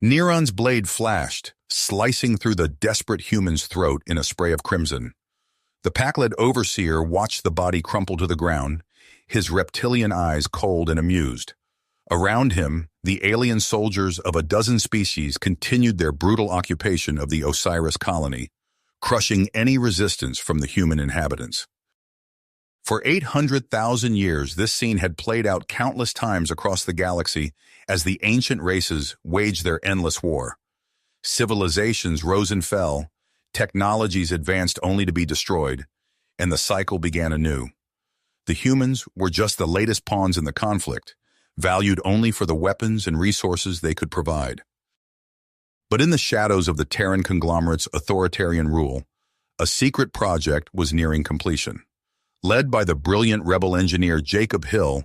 Neron's blade flashed, slicing through the desperate human's throat in a spray of crimson. The pack-led overseer watched the body crumple to the ground, his reptilian eyes cold and amused. Around him, the alien soldiers of a dozen species continued their brutal occupation of the Osiris colony, crushing any resistance from the human inhabitants. For 800,000 years, this scene had played out countless times across the galaxy as the ancient races waged their endless war. Civilizations rose and fell, technologies advanced only to be destroyed, and the cycle began anew. The humans were just the latest pawns in the conflict, valued only for the weapons and resources they could provide. But in the shadows of the Terran conglomerate's authoritarian rule, a secret project was nearing completion. Led by the brilliant rebel engineer Jacob Hill,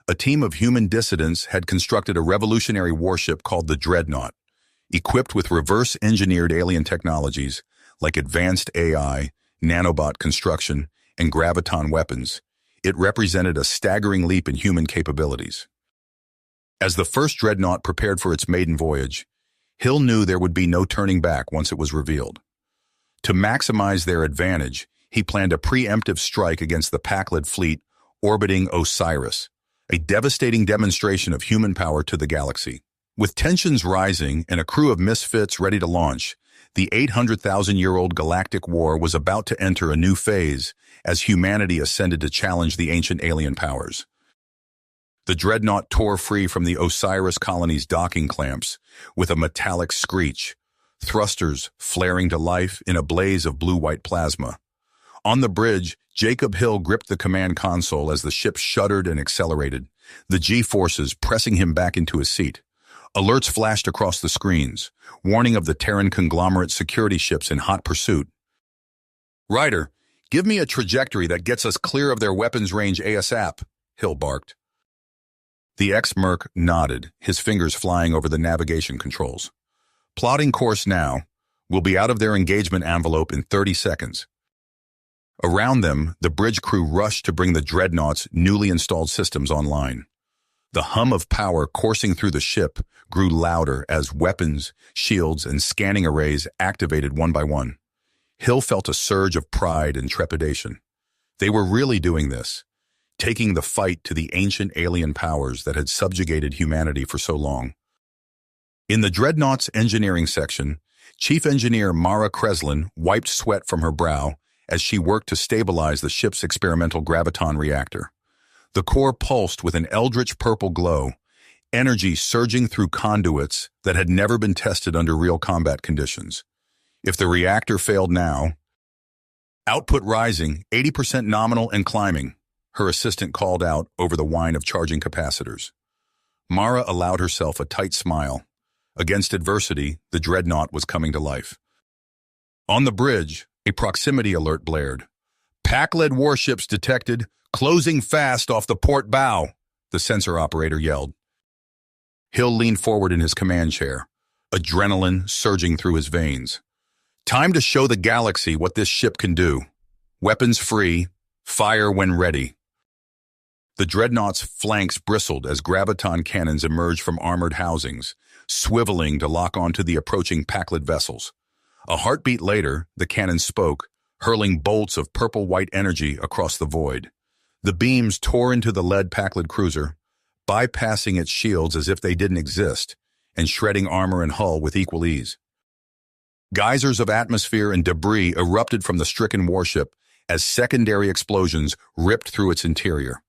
a team of human dissidents had constructed a revolutionary warship called the Dreadnought. Equipped with reverse-engineered alien technologies like advanced AI, nanobot construction, and graviton weapons, it represented a staggering leap in human capabilities. As the first Dreadnought prepared for its maiden voyage, Hill knew there would be no turning back once it was revealed. To maximize their advantage, he planned a preemptive strike against the pack-led fleet orbiting Osiris, a devastating demonstration of human power to the galaxy. With tensions rising and a crew of misfits ready to launch, the 800,000-year-old Galactic War was about to enter a new phase as humanity ascended to challenge the ancient alien powers. The Dreadnought tore free from the Osiris colony's docking clamps with a metallic screech, thrusters flaring to life in a blaze of blue-white plasma. On the bridge, Jacob Hill gripped the command console as the ship shuddered and accelerated, the G-forces pressing him back into his seat. Alerts flashed across the screens, warning of the Terran conglomerate security ships in hot pursuit. "Ryder, give me a trajectory that gets us clear of their weapons range ASAP," Hill barked. The ex-merc nodded, his fingers flying over the navigation controls. "Plotting course now. We'll be out of their engagement envelope in 30 seconds. Around them, the bridge crew rushed to bring the Dreadnought's newly installed systems online. The hum of power coursing through the ship grew louder as weapons, shields, and scanning arrays activated one by one. Hill felt a surge of pride and trepidation. They were really doing this, taking the fight to the ancient alien powers that had subjugated humanity for so long. In the Dreadnought's engineering section, Chief Engineer Mara Kreslin wiped sweat from her brow as she worked to stabilize the ship's experimental graviton reactor. The core pulsed with an eldritch purple glow, energy surging through conduits that had never been tested under real combat conditions. If the reactor failed now, output rising, 80% nominal and climbing, her assistant called out over the whine of charging capacitors. Mara allowed herself a tight smile. Against adversity, the Dreadnought was coming to life. On the bridge, a proximity alert blared. "Pack-led warships detected, closing fast off the port bow," the sensor operator yelled. Hill leaned forward in his command chair, adrenaline surging through his veins. Time to show the galaxy what this ship can do. Weapons free, fire when ready. The Dreadnought's flanks bristled as graviton cannons emerged from armored housings, swiveling to lock onto the approaching pack-led vessels. A heartbeat later, the cannon spoke, hurling bolts of purple-white energy across the void. The beams tore into the lead pack-led cruiser, bypassing its shields as if they didn't exist, and shredding armor and hull with equal ease. Geysers of atmosphere and debris erupted from the stricken warship as secondary explosions ripped through its interior.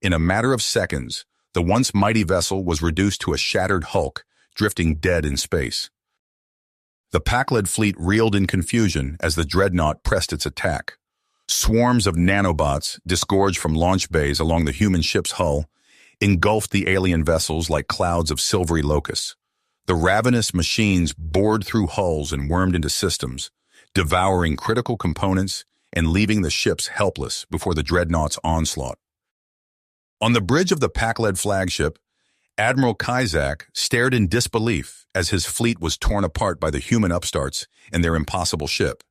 In a matter of seconds, the once mighty vessel was reduced to a shattered hulk, drifting dead in space. The pack-led fleet reeled in confusion as the Dreadnought pressed its attack. Swarms of nanobots, disgorged from launch bays along the human ship's hull, engulfed the alien vessels like clouds of silvery locusts. The ravenous machines bored through hulls and wormed into systems, devouring critical components and leaving the ships helpless before the Dreadnought's onslaught. On the bridge of the pack-led flagship, Admiral Kizak stared in disbelief as his fleet was torn apart by the human upstarts and their impossible ship.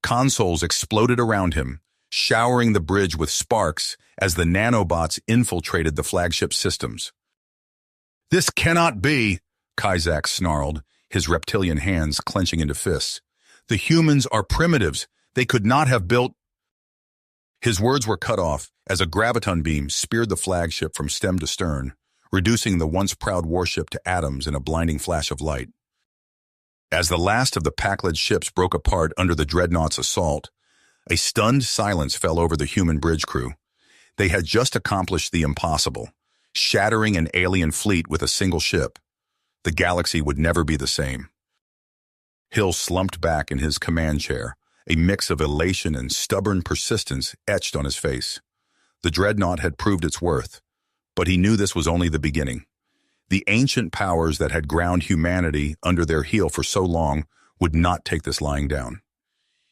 Consoles exploded around him, showering the bridge with sparks as the nanobots infiltrated the flagship's systems. "This cannot be," Kizak snarled, his reptilian hands clenching into fists. "The humans are primitives. They could not have built—" His words were cut off as a graviton beam speared the flagship from stem to stern, reducing the once proud warship to atoms in a blinding flash of light. As the last of the Pakled ships broke apart under the Dreadnought's assault, a stunned silence fell over the human bridge crew. They had just accomplished the impossible, shattering an alien fleet with a single ship. The galaxy would never be the same. Hill slumped back in his command chair, a mix of elation and stubborn persistence etched on his face. The Dreadnought had proved its worth, but he knew this was only the beginning. The ancient powers that had ground humanity under their heel for so long would not take this lying down.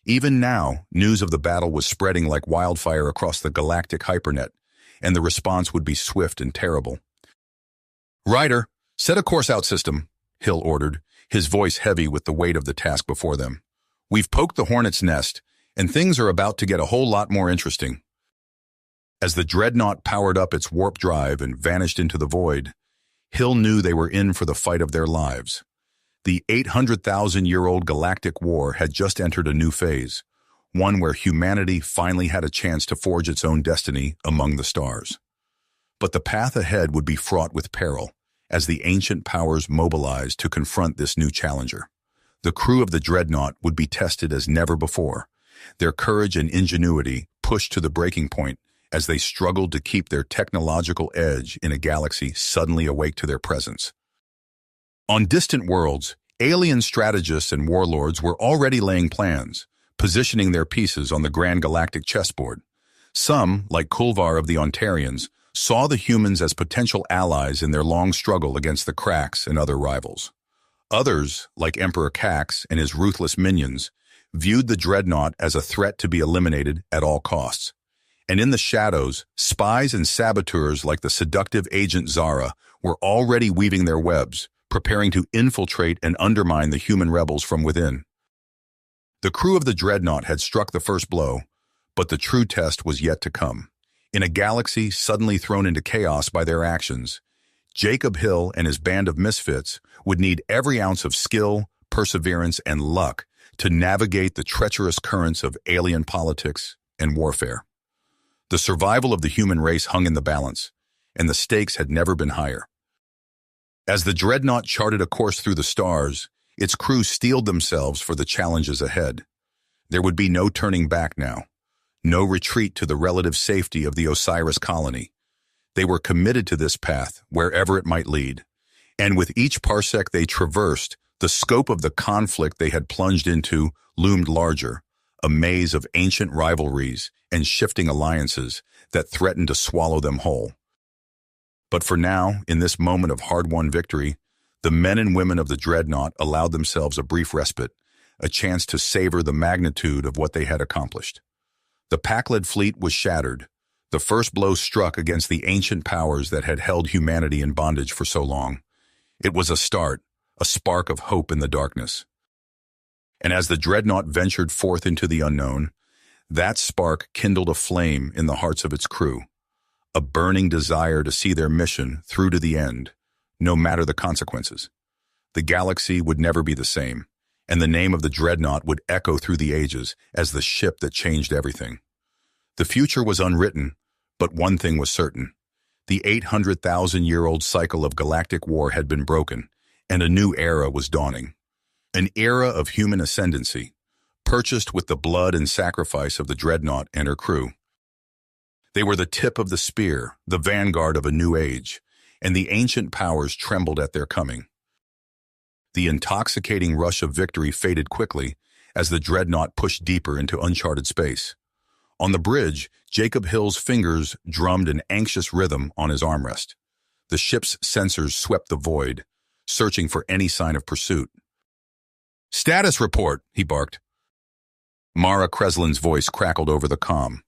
Even now, news of the battle was spreading like wildfire across the galactic hypernet, and the response would be swift and terrible. "Ryder, set a course-out system," Hill ordered, his voice heavy with the weight of the task before them. "We've poked the hornet's nest, and things are about to get a whole lot more interesting." As the Dreadnought powered up its warp drive and vanished into the void, Hill knew they were in for the fight of their lives. The 800,000-year-old galactic war had just entered a new phase, one where humanity finally had a chance to forge its own destiny among the stars. But the path ahead would be fraught with peril, as the ancient powers mobilized to confront this new challenger. The crew of the Dreadnought would be tested as never before, their courage and ingenuity pushed to the breaking point as they struggled to keep their technological edge in a galaxy suddenly awake to their presence. On distant worlds, alien strategists and warlords were already laying plans, positioning their pieces on the grand galactic chessboard. Some, like Kulvar of the Ontarians, saw the humans as potential allies in their long struggle against the Cracks and other rivals. Others, like Emperor Cax and his ruthless minions, viewed the Dreadnought as a threat to be eliminated at all costs. And in the shadows, spies and saboteurs like the seductive agent Zara were already weaving their webs, preparing to infiltrate and undermine the human rebels from within. The crew of the Dreadnought had struck the first blow, but the true test was yet to come. In a galaxy suddenly thrown into chaos by their actions, Jacob Hill and his band of misfits would need every ounce of skill, perseverance, and luck to navigate the treacherous currents of alien politics and warfare. The survival of the human race hung in the balance, and the stakes had never been higher. As the Dreadnought charted a course through the stars, its crew steeled themselves for the challenges ahead. There would be no turning back now, no retreat to the relative safety of the Osiris colony. They were committed to this path, wherever it might lead. And with each parsec they traversed, the scope of the conflict they had plunged into loomed larger, a maze of ancient rivalries and shifting alliances that threatened to swallow them whole. But for now, in this moment of hard-won victory, the men and women of the Dreadnought allowed themselves a brief respite, a chance to savor the magnitude of what they had accomplished. The Pakled fleet was shattered. The first blow struck against the ancient powers that had held humanity in bondage for so long. It was a start, a spark of hope in the darkness. And as the Dreadnought ventured forth into the unknown, that spark kindled a flame in the hearts of its crew, a burning desire to see their mission through to the end, no matter the consequences. The galaxy would never be the same, and the name of the Dreadnought would echo through the ages as the ship that changed everything. The future was unwritten, but one thing was certain. The 800,000-year-old cycle of galactic war had been broken, and a new era was dawning. An era of human ascendancy, purchased with the blood and sacrifice of the Dreadnought and her crew. They were the tip of the spear, the vanguard of a new age, and the ancient powers trembled at their coming. The intoxicating rush of victory faded quickly as the Dreadnought pushed deeper into uncharted space. On the bridge, Jacob Hill's fingers drummed an anxious rhythm on his armrest. The ship's sensors swept the void, searching for any sign of pursuit. "Status report," he barked. Mara Kreslin's voice crackled over the comm.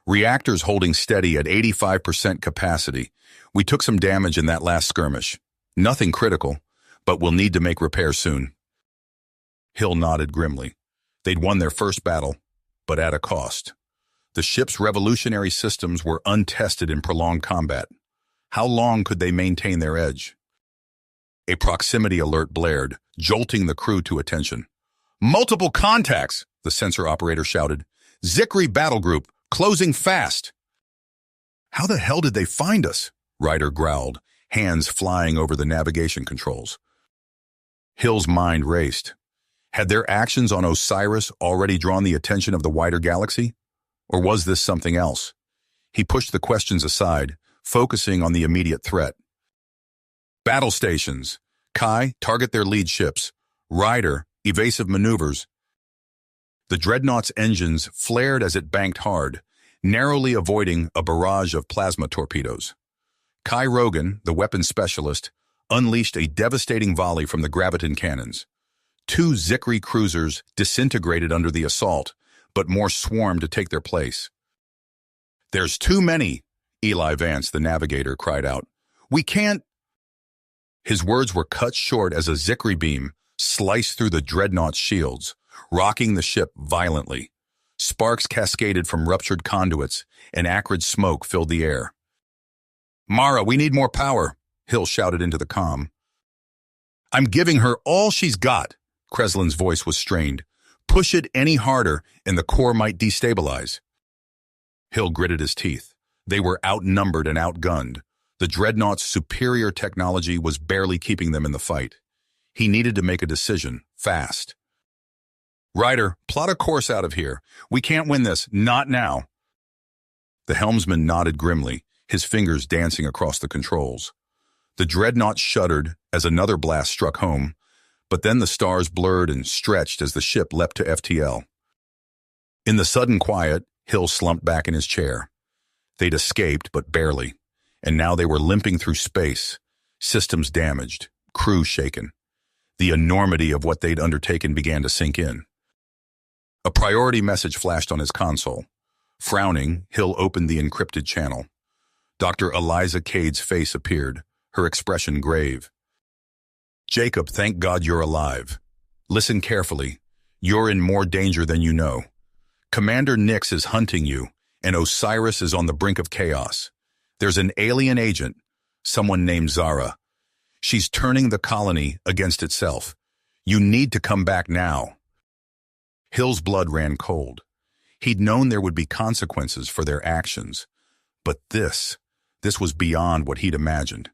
"Reactors holding steady at 85% capacity. We took some damage in that last skirmish. Nothing critical, but we'll need to make repairs soon." Hill nodded grimly. They'd won their first battle, but at a cost. The ship's revolutionary systems were untested in prolonged combat. How long could they maintain their edge? A proximity alert blared, jolting the crew to attention. "Multiple contacts!" the sensor operator shouted. "Zikri battle group, closing fast!" "How the hell did they find us?" Ryder growled, hands flying over the navigation controls. Hill's mind raced. Had their actions on Osiris already drawn the attention of the wider galaxy? Or was this something else? He pushed the questions aside, focusing on the immediate threat. "Battle stations. Kai, target their lead ships. Ryder, evasive maneuvers." The Dreadnought's engines flared as it banked hard, narrowly avoiding a barrage of plasma torpedoes. Kai Rogan, the weapons specialist, unleashed a devastating volley from the graviton cannons. 2 Zikri cruisers disintegrated under the assault, but more swarmed to take their place. "There's too many," Eli Vance, the navigator, cried out. "We can't—" His words were cut short as a Zikri beam sliced through the Dreadnought's shields, rocking the ship violently. Sparks cascaded from ruptured conduits, and acrid smoke filled the air. "Mara, we need more power," Hill shouted into the comm. "I'm giving her all she's got." Kreslin's voice was strained. "Push it any harder, and the core might destabilize." Hill gritted his teeth. They were outnumbered and outgunned. The Dreadnought's superior technology was barely keeping them in the fight. He needed to make a decision, fast. "Ryder, plot a course out of here. We can't win this, not now." The helmsman nodded grimly, his fingers dancing across the controls. The Dreadnought shuddered as another blast struck home, but then the stars blurred and stretched as the ship leapt to FTL. In the sudden quiet, Hill slumped back in his chair. They'd escaped, but barely, and now they were limping through space, systems damaged, crew shaken. The enormity of what they'd undertaken began to sink in. A priority message flashed on his console. Frowning, Hill opened the encrypted channel. Dr. Eliza Cade's face appeared, her expression grave. "Jacob, thank God you're alive. Listen carefully. You're in more danger than you know. Commander Nix is hunting you, and Osiris is on the brink of chaos. There's an alien agent, someone named Zara. She's turning the colony against itself. You need to come back now." Hill's blood ran cold. He'd known there would be consequences for their actions, but this was beyond what he'd imagined.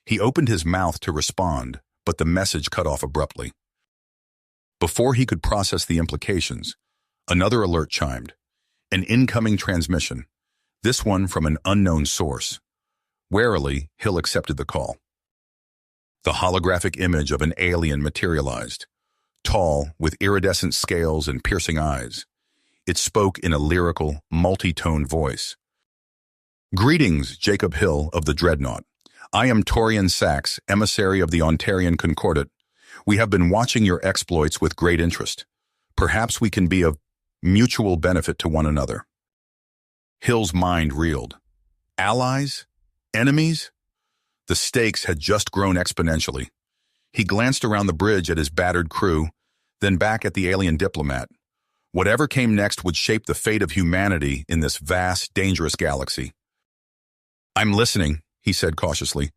He opened his mouth to respond, but the message cut off abruptly. Before he could process the implications, another alert chimed. An incoming transmission, this one from an unknown source. Warily, Hill accepted the call. The holographic image of an alien materialized, tall, with iridescent scales and piercing eyes. It spoke in a lyrical, multi-tone voice. "Greetings, Jacob Hill of the Dreadnought. I am Torian Sachs, emissary of the Ontarian Concordat. We have been watching your exploits with great interest. Perhaps we can be of mutual benefit to one another." Hill's mind reeled. Allies? Enemies? The stakes had just grown exponentially. He glanced around the bridge at his battered crew, then back at the alien diplomat. Whatever came next would shape the fate of humanity in this vast, dangerous galaxy. "I'm listening," he said cautiously.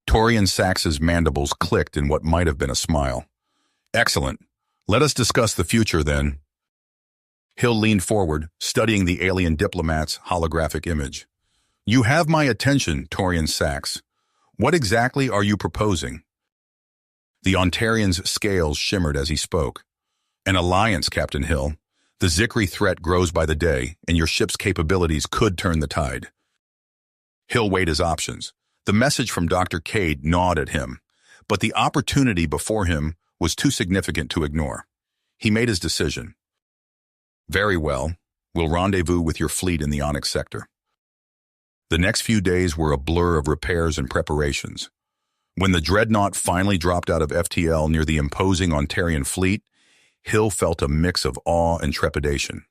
Torian Sachs's mandibles clicked in what might have been a smile. "Excellent. Let us discuss the future, then." Hill leaned forward, studying the alien diplomat's holographic image. "You have my attention, Torian Sachs. What exactly are you proposing?" The Ontarian's scales shimmered as he spoke. "An alliance, Captain Hill. The Zikri threat grows by the day, and your ship's capabilities could turn the tide." Hill weighed his options. The message from Dr. Cade gnawed at him, but the opportunity before him was too significant to ignore. He made his decision. "Very well. We'll rendezvous with your fleet in the Onyx sector." The next few days were a blur of repairs and preparations. When the Dreadnought finally dropped out of FTL near the imposing Ontarian fleet, Hill felt a mix of awe and trepidation.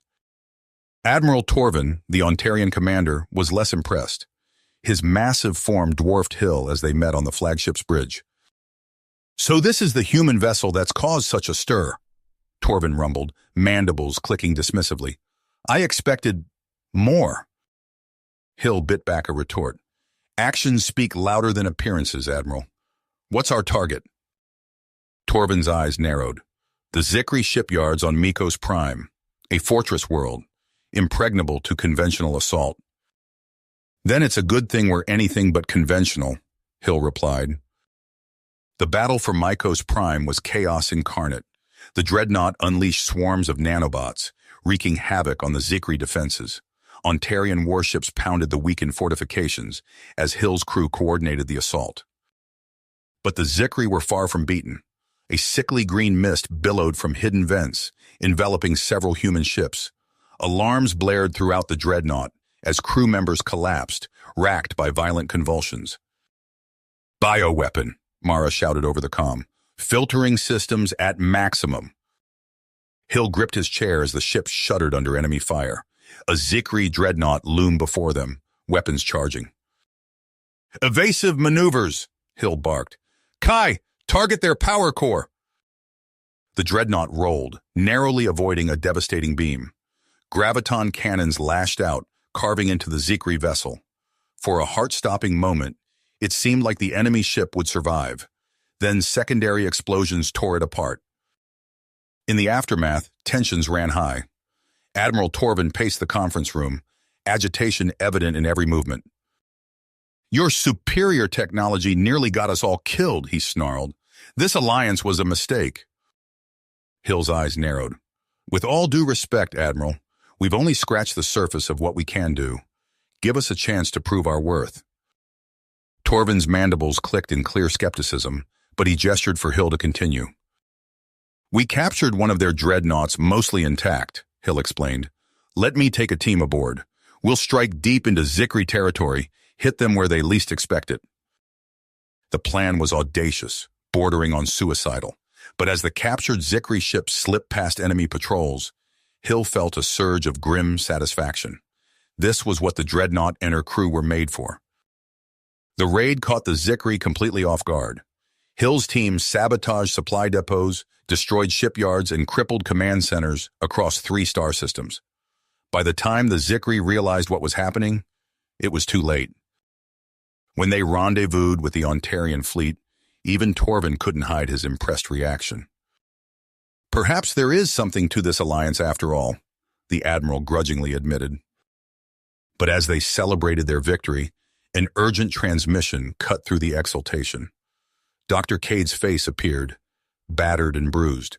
Admiral Torvin, the Ontarian commander, was less impressed. His massive form dwarfed Hill as they met on the flagship's bridge. "So this is the human vessel that's caused such a stir," Torvin rumbled, mandibles clicking dismissively. "I expected more." Hill bit back a retort. "Actions speak louder than appearances, Admiral. What's our target? Torvin's eyes narrowed. The Zikri shipyards on Mikos Prime, a fortress world, impregnable to conventional assault. Then it's a good thing we're anything but conventional, Hill replied. The battle for Mikos Prime was chaos incarnate. The Dreadnought unleashed swarms of nanobots, wreaking havoc on the Zikri defenses. Ontarian warships pounded the weakened fortifications as Hill's crew coordinated the assault. But the Zikri were far from beaten. A sickly green mist billowed from hidden vents, enveloping several human ships. Alarms blared throughout the Dreadnought as crew members collapsed, racked by violent convulsions. Bioweapon, Mara shouted over the comm. Filtering systems at maximum. Hill gripped his chair as the ship shuddered under enemy fire. A Zikri Dreadnought loomed before them, weapons charging. Evasive maneuvers, Hill barked. Kai, target their power core. The Dreadnought rolled, narrowly avoiding a devastating beam. Graviton cannons lashed out, carving into the Zikri vessel. For a heart-stopping moment, it seemed like the enemy ship would survive. Then secondary explosions tore it apart. In the aftermath, tensions ran high. Admiral Torvin paced the conference room, agitation evident in every movement. Your superior technology nearly got us all killed, he snarled. This alliance was a mistake. Hill's eyes narrowed. With all due respect, Admiral, we've only scratched the surface of what we can do. Give us a chance to prove our worth. Torvin's mandibles clicked in clear skepticism, but he gestured for Hill to continue. We captured one of their dreadnoughts mostly intact, Hill explained. Let me take a team aboard. We'll strike deep into Zikri territory, hit them where they least expect it. The plan was audacious, bordering on suicidal. But as the captured Zikri ship slipped past enemy patrols, Hill felt a surge of grim satisfaction. This was what the Dreadnought and her crew were made for. The raid caught the Zikri completely off guard. Hill's team sabotaged supply depots, destroyed shipyards, and crippled command centers across 3 star systems. By the time the Zikri realized what was happening, it was too late. When they rendezvoused with the Ontarian fleet, even Torvin couldn't hide his impressed reaction. Perhaps there is something to this alliance after all, the Admiral grudgingly admitted. But as they celebrated their victory, an urgent transmission cut through the exultation. Dr. Cade's face appeared, battered and bruised.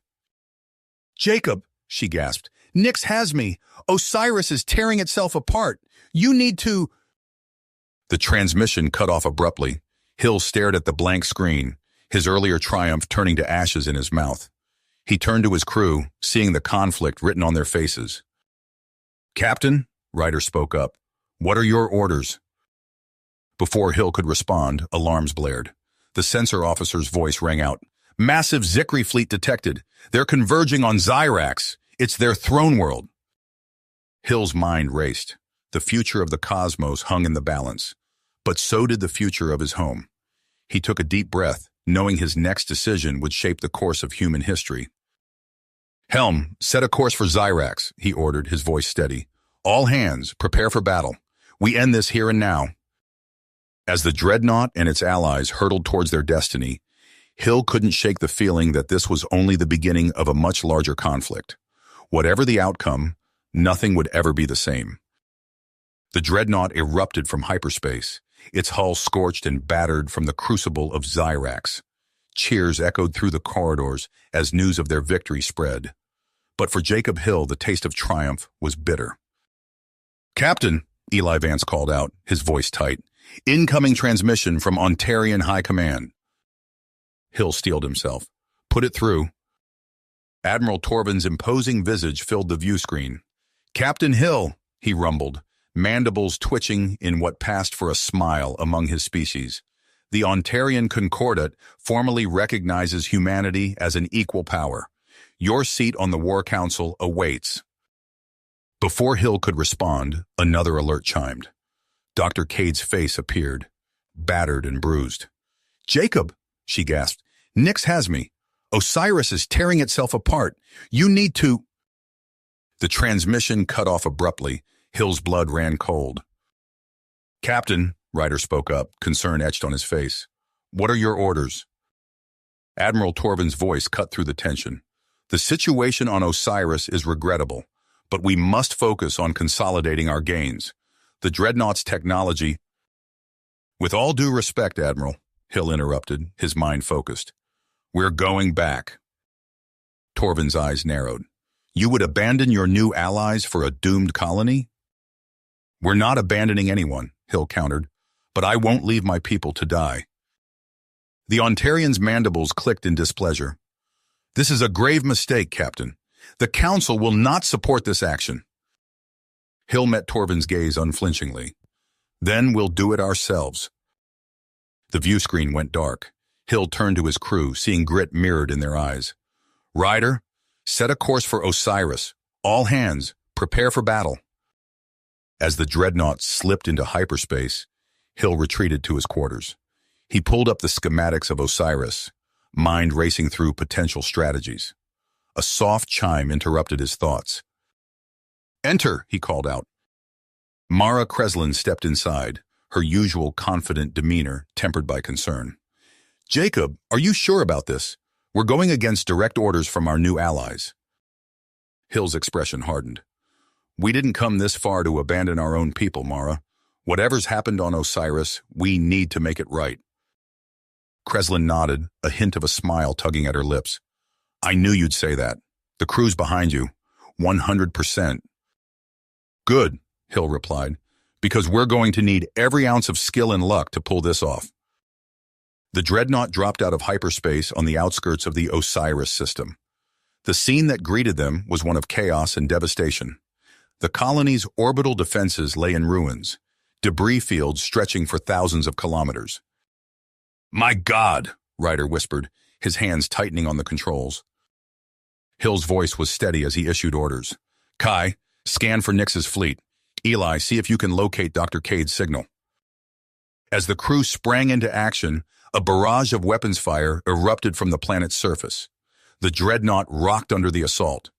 Jacob, she gasped, Nyx has me. Osiris is tearing itself apart. You need to... The transmission cut off abruptly. Hill stared at the blank screen, his earlier triumph turning to ashes in his mouth. He turned to his crew, seeing the conflict written on their faces. Captain, Ryder spoke up, what are your orders? Before Hill could respond, alarms blared. The sensor officer's voice rang out. Massive Zikri fleet detected. They're converging on Zyrax. It's their throne world. Hill's mind raced. The future of the cosmos hung in the balance. But so did the future of his home. He took a deep breath, knowing his next decision would shape the course of human history. Helm, set a course for Zyrax, he ordered, his voice steady. All hands, prepare for battle. We end this here and now. As the Dreadnought and its allies hurtled towards their destiny, Hill couldn't shake the feeling that this was only the beginning of a much larger conflict. Whatever the outcome, nothing would ever be the same. The Dreadnought erupted from hyperspace, its hull scorched and battered from the crucible of Zyrax. Cheers echoed through the corridors as news of their victory spread. But for Jacob Hill, the taste of triumph was bitter. Captain, Eli Vance called out, his voice tight. Incoming transmission from Ontarian High Command. Hill steeled himself. Put it through. Admiral Torvin's imposing visage filled the view screen. Captain Hill, he rumbled, mandibles twitching in what passed for a smile among his species. The Ontarian Concordat formally recognizes humanity as an equal power. Your seat on the War Council awaits. Before Hill could respond, another alert chimed. Dr. Cade's face appeared, battered and bruised. Jacob, she gasped, Nyx has me. Osiris is tearing itself apart. You need to... The transmission cut off abruptly. Hill's blood ran cold. Captain, Ryder spoke up, concern etched on his face. What are your orders? Admiral Torvin's voice cut through the tension. The situation on Osiris is regrettable, but we must focus on consolidating our gains. The Dreadnought's technology— With all due respect, Admiral, Hill interrupted, his mind focused. We're going back. Torvin's eyes narrowed. You would abandon your new allies for a doomed colony? We're not abandoning anyone, Hill countered, but I won't leave my people to die. The Ontarian's mandibles clicked in displeasure. This is a grave mistake, Captain. The Council will not support this action. Hill met Torvin's gaze unflinchingly. Then we'll do it ourselves. The view screen went dark. Hill turned to his crew, seeing grit mirrored in their eyes. Ryder, set a course for Osiris. All hands, prepare for battle. As the Dreadnought slipped into hyperspace, Hill retreated to his quarters. He pulled up the schematics of Osiris, mind racing through potential strategies. A soft chime interrupted his thoughts. Enter, he called out. Mara Kreslin stepped inside, her usual confident demeanor tempered by concern. Jacob, are you sure about this? We're going against direct orders from our new allies. Hill's expression hardened. We didn't come this far to abandon our own people, Mara. Whatever's happened on Osiris, we need to make it right. Kreslin nodded, a hint of a smile tugging at her lips. I knew you'd say that. The crew's behind you. 100%. Good, Hill replied, because we're going to need every ounce of skill and luck to pull this off. The Dreadnought dropped out of hyperspace on the outskirts of the Osiris system. The scene that greeted them was one of chaos and devastation. The colony's orbital defenses lay in ruins, debris fields stretching for thousands of kilometers. My God, Ryder whispered, his hands tightening on the controls. Hill's voice was steady as he issued orders. Kai, scan for Nyx's fleet. Eli, see if you can locate Dr. Cade's signal. As the crew sprang into action, a barrage of weapons fire erupted from the planet's surface. The Dreadnought rocked under the assault.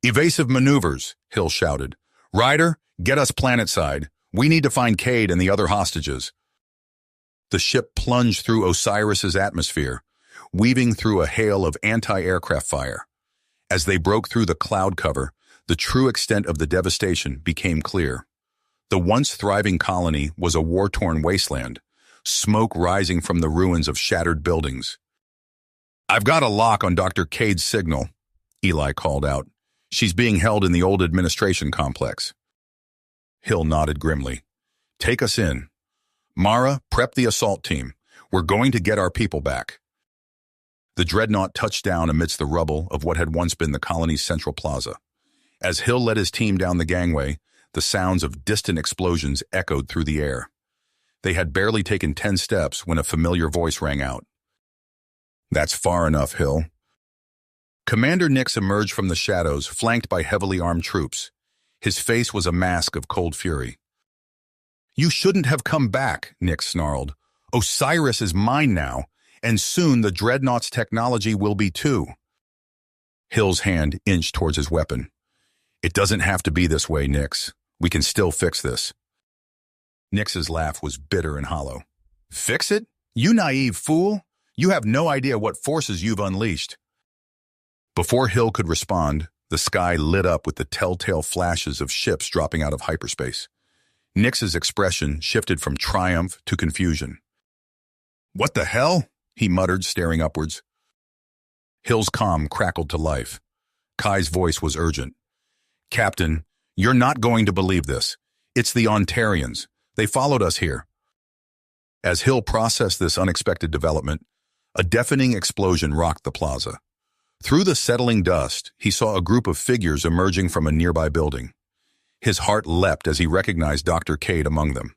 Evasive maneuvers, Hill shouted. Ryder, get us planetside. We need to find Cade and the other hostages. The ship plunged through Osiris's atmosphere, weaving through a hail of anti-aircraft fire. As they broke through the cloud cover, the true extent of the devastation became clear. The once thriving colony was a war-torn wasteland, smoke rising from the ruins of shattered buildings. I've got a lock on Dr. Cade's signal, Eli called out. She's being held in the old administration complex. Hill nodded grimly. Take us in. Mara, prep the assault team. We're going to get our people back. The Dreadnought touched down amidst the rubble of what had once been the colony's central plaza. As Hill led his team down the gangway, the sounds of distant explosions echoed through the air. They had barely taken 10 steps when a familiar voice rang out. That's far enough, Hill. Commander Nyx emerged from the shadows, flanked by heavily armed troops. His face was a mask of cold fury. You shouldn't have come back, Nyx snarled. Osiris is mine now, and soon the Dreadnought's technology will be too. Hill's hand inched towards his weapon. It doesn't have to be this way, Nyx. We can still fix this. Nyx's laugh was bitter and hollow. Fix it? You naive fool! You have no idea what forces you've unleashed. Before Hill could respond, the sky lit up with the telltale flashes of ships dropping out of hyperspace. Nyx's expression shifted from triumph to confusion. What the hell? He muttered, staring upwards. Hill's calm crackled to life. Kai's voice was urgent. Captain, you're not going to believe this. It's the Ontarians. They followed us here. As Hill processed this unexpected development, a deafening explosion rocked the plaza. Through the settling dust, he saw a group of figures emerging from a nearby building. His heart leapt as he recognized Dr. Cade among them.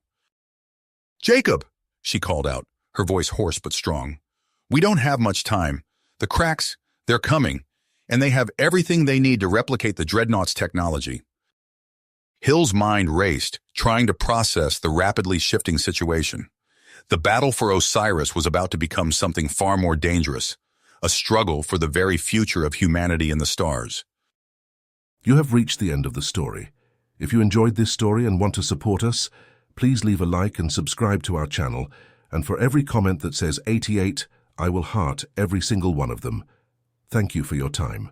Jacob, she called out, her voice hoarse but strong. We don't have much time. The cracks, they're coming, and they have everything they need to replicate the Dreadnought's technology. Hill's mind raced, trying to process the rapidly shifting situation. The battle for Osiris was about to become something far more dangerous, a struggle for the very future of humanity in the stars. You have reached the end of the story. If you enjoyed this story and want to support us, please leave a like and subscribe to our channel, and for every comment that says 88, I will heart every single one of them. Thank you for your time.